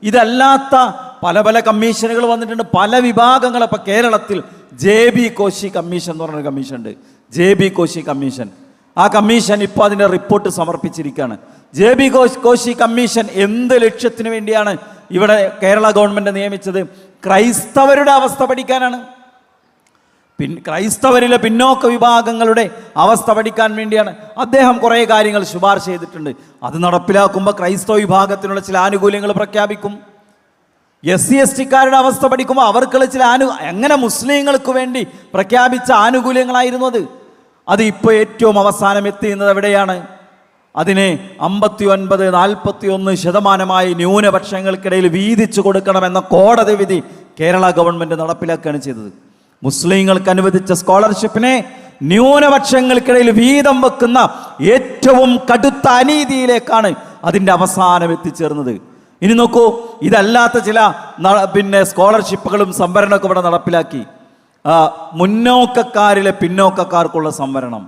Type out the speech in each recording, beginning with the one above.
ഇതല്ലാത്ത പല പല കമ്മീഷനുകൾ വന്നിട്ടുണ്ട്, പല വിഭാഗങ്ങൾ. ഇപ്പം കേരളത്തിൽ JB കോശി കമ്മീഷൻ എന്ന് പറഞ്ഞൊരു കമ്മീഷൻ ഉണ്ട്, JB കോശി കമ്മീഷൻ. ആ കമ്മീഷൻ ഇപ്പോൾ അതിൻ്റെ റിപ്പോർട്ട് സമർപ്പിച്ചിരിക്കുകയാണ്. JB കോശി കമ്മീഷൻ എന്ത് ലക്ഷ്യത്തിന് വേണ്ടിയാണ് ഇവിടെ കേരള ഗവൺമെൻറ് നിയമിച്ചത്? ക്രൈസ്തവരുടെ അവസ്ഥ പഠിക്കാനാണ്. ക്രൈസ്തവരിലെ പിന്നോക്ക വിഭാഗങ്ങളുടെ അവസ്ഥ പഠിക്കാൻ വേണ്ടിയാണ്. അദ്ദേഹം കുറേ കാര്യങ്ങൾ ശുപാർശ ചെയ്തിട്ടുണ്ട്. അത് നടപ്പിലാക്കുമ്പോൾ ക്രൈസ്തവ വിഭാഗത്തിനുള്ള ചില ആനുകൂല്യങ്ങൾ പ്രഖ്യാപിക്കും. SC/ST അവസ്ഥ പഠിക്കുമ്പോൾ അവർക്കുള്ള ചില എങ്ങനെ മുസ്ലിങ്ങൾക്ക് വേണ്ടി പ്രഖ്യാപിച്ച ആനുകൂല്യങ്ങളായിരുന്നു അത് ഇപ്പോൾ ഏറ്റവും അവസാനം എത്തിയുന്നത് എവിടെയാണ്? അതിനെ 59-41% ന്യൂനപക്ഷങ്ങൾക്കിടയിൽ വീതിച്ചു കൊടുക്കണമെന്ന കോടതി വിധി കേരള ഗവൺമെൻറ് നടപ്പിലാക്കുകയാണ് ചെയ്തത്. മുസ്ലിങ്ങൾക്ക് അനുവദിച്ച സ്കോളർഷിപ്പിനെ ന്യൂനപക്ഷങ്ങൾക്കിടയിൽ വീതം വെക്കുന്ന ഏറ്റവും കടുത്ത അനീതിയിലേക്കാണ് അതിൻ്റെ അവസാനം എത്തിച്ചേർന്നത്. ഇനി നോക്കൂ, ഇതല്ലാത്ത ചില സ്കോളർഷിപ്പുകളും സംവരണമൊക്കെ ഇവിടെ നടപ്പിലാക്കി. മുന്നോക്കക്കാരിലെ പിന്നോക്കക്കാർക്കുള്ള സംവരണം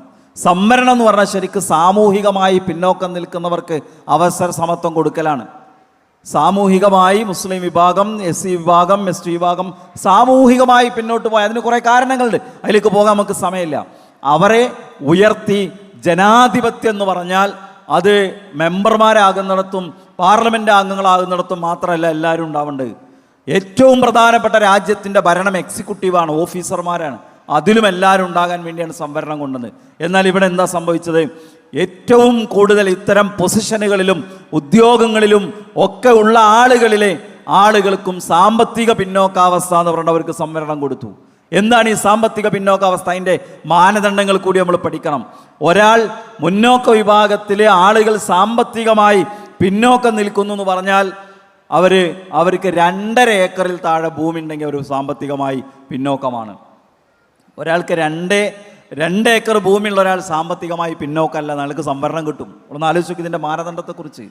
എന്ന് പറഞ്ഞാൽ ശരിക്കും സാമൂഹികമായി പിന്നോക്കം നിൽക്കുന്നവർക്ക് അവസര സമത്വം കൊടുക്കലാണ്. സാമൂഹികമായി മുസ്ലിം വിഭാഗം, SC വിഭാഗം, ST വിഭാഗം സാമൂഹികമായി പിന്നോട്ട് പോയി. അതിന് കുറേ കാരണങ്ങളുണ്ട്, അതിലേക്ക് പോകാൻ നമുക്ക് സമയമില്ല. അവരെ ഉയർത്തി ജനാധിപത്യം എന്ന് പറഞ്ഞാൽ അത് മെമ്പർമാരാകുന്നിടത്തും പാർലമെൻറ്റ് അംഗങ്ങളാകുന്നിടത്തും മാത്രമല്ല എല്ലാവരും ഉണ്ടാവേണ്ടത്. ഏറ്റവും പ്രധാനപ്പെട്ട രാജ്യത്തിൻ്റെ ഭരണം എക്സിക്യൂട്ടീവാണ്, ഓഫീസർമാരാണ്. അതിലും എല്ലാവരും ഉണ്ടാകാൻ വേണ്ടിയാണ് സംവരണം കൊണ്ടത്. എന്നാൽ ഇവിടെ എന്താ സംഭവിച്ചത്? ഏറ്റവും കൂടുതൽ ഇത്തരം പൊസിഷനുകളിലും ഉദ്യോഗങ്ങളിലും ഒക്കെ ഉള്ള ആളുകൾക്കും സാമ്പത്തിക പിന്നോക്കാവസ്ഥ എന്ന് പറഞ്ഞവർക്ക് സംവരണം കൊടുത്തു. എന്താണ് ഈ സാമ്പത്തിക പിന്നോക്കാവസ്ഥ? അതിൻ്റെ മാനദണ്ഡങ്ങൾ കൂടി നമ്മൾ പഠിക്കണം. ഒരാൾ മുന്നോക്ക വിഭാഗത്തിലെ ആളുകൾ സാമ്പത്തികമായി പിന്നോക്കം നിൽക്കുന്നു എന്ന് പറഞ്ഞാൽ അവർക്ക് 2.5 ഏക്കറിൽ താഴെ ഭൂമി ഉണ്ടെങ്കിൽ അവർ സാമ്പത്തികമായി പിന്നോക്കമാണ്. ഒരാൾക്ക് 2 ഏക്കർ ഭൂമിയുള്ള ഒരാൾ സാമ്പത്തികമായി പിന്നോക്കമല്ല, നാൾക്ക് സംവരണം കിട്ടും. ഒന്ന് ആലോചിക്കും ഇതിൻ്റെ മാനദണ്ഡത്തെക്കുറിച്ച്.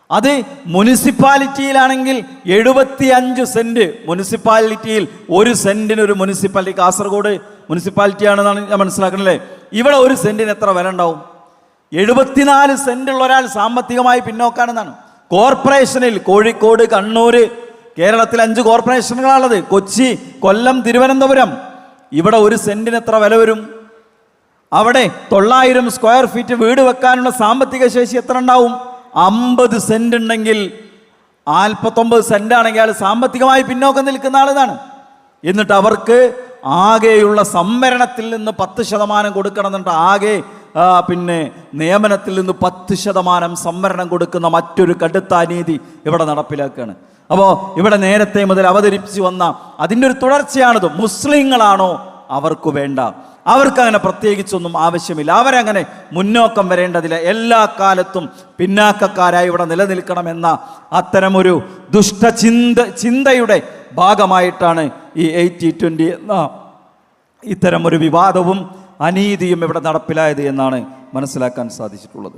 അത് മുനിസിപ്പാലിറ്റിയിലാണെങ്കിൽ 75 സെൻറ്റ്, മുനിസിപ്പാലിറ്റിയിൽ 1 സെൻറ്റിന് ഒരു മുനിസിപ്പാലിറ്റി, കാസർഗോഡ് മുനിസിപ്പാലിറ്റിയാണെന്നാണ് ഞാൻ മനസ്സിലാക്കണല്ലേ. ഇവിടെ 1 സെൻറ്റിന് എത്ര വില ഉണ്ടാവും? 74 സെൻറ്റ് ഉള്ള ഒരാൾ സാമ്പത്തികമായി പിന്നോക്കാണെന്നാണ്. കോർപ്പറേഷനിൽ കോഴിക്കോട്, കണ്ണൂർ, കേരളത്തിൽ 5 കോർപ്പറേഷനുകളാണുള്ളത്, കൊച്ചി, കൊല്ലം, തിരുവനന്തപുരം. ഇവിടെ 1 സെൻറ്റിന് എത്ര വില വരും? അവിടെ 900 സ്ക്വയർ ഫീറ്റ് വീട് വെക്കാനുള്ള സാമ്പത്തിക ശേഷി എത്ര ഉണ്ടാവും? 50 സെൻറ്റ് ഉണ്ടെങ്കിൽ 49 സെൻറ്റ് ആണെങ്കിൽ അയാൾ സാമ്പത്തികമായി പിന്നോക്കം നിൽക്കുന്ന ആളാണ്. എന്നിട്ട് അവർക്ക് ആകെയുള്ള സംവരണത്തിൽ നിന്ന് 10% കൊടുക്കണം എന്നിട്ട് ആകെ നിയമനത്തിൽ നിന്ന് 10% സംവരണം കൊടുക്കുന്ന മറ്റൊരു കടുത്ത അനീതി ഇവിടെ നടപ്പിലാക്കുകയാണ്. അപ്പോൾ ഇവിടെ നേരത്തെ മുതൽ അവതരിപ്പിച്ചു വന്ന അതിൻ്റെ ഒരു തുടർച്ചയാണിത്. മുസ്ലിങ്ങളാണോ അവർക്ക് വേണ്ട? അവർക്കങ്ങനെ പ്രത്യേകിച്ചൊന്നും ആവശ്യമില്ല, അവരങ്ങനെ മുന്നോക്കം വരേണ്ടതില്ല, എല്ലാ കാലത്തും പിന്നാക്കക്കാരായി ഇവിടെ നിലനിൽക്കണമെന്ന അത്തരമൊരു ചിന്തയുടെ ഭാഗമായിട്ടാണ് ഈ 80-20 എന്ന ഇത്തരമൊരു വിവാദവും അനീതിയും ഇവിടെ നടപ്പിലായത് എന്നാണ് മനസ്സിലാക്കാൻ സാധിച്ചിട്ടുള്ളത്.